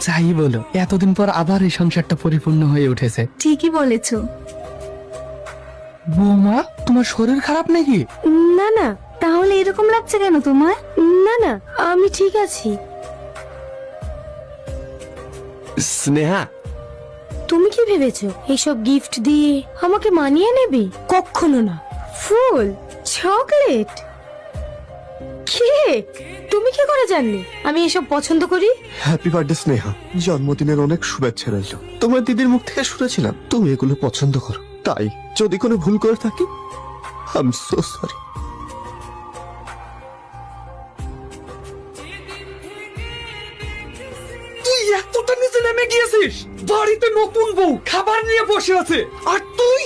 যাই বলো, এতদিন পর আবার এই সংসারটা পরিপূর্ণ হয়ে উঠেছে। ঠিকই বলেছো। বৌমা, তোমার শরীর খারাপ নাকি? না না, তাহলে এরকম লাগছে কেন তোমার? না না, আমি ঠিক আছি। স্নেহা, তুমি কি ভেবেছো এইসব গিফট দিয়ে আমাকে মানিয়ে নেবে? কখনো না। ফুল, চকলেট, কেক, তুমি কি করে জানলে আমি এসব পছন্দ করি? Happy birthday Sneha. জন্মদিনের অনেক শুভেচ্ছা রইল। তোমার দিদির মুখ থেকে শুনেছিলাম তুমি এগুলো পছন্দ করো, তাই যদি কোনো ভুল করে থাকি আই এম সো সরি। তুই এতটা নিচে নেমে গিয়েছিস? বাড়িতে নতুন বউ খাবার নিয়ে বসে আছে, আর তুই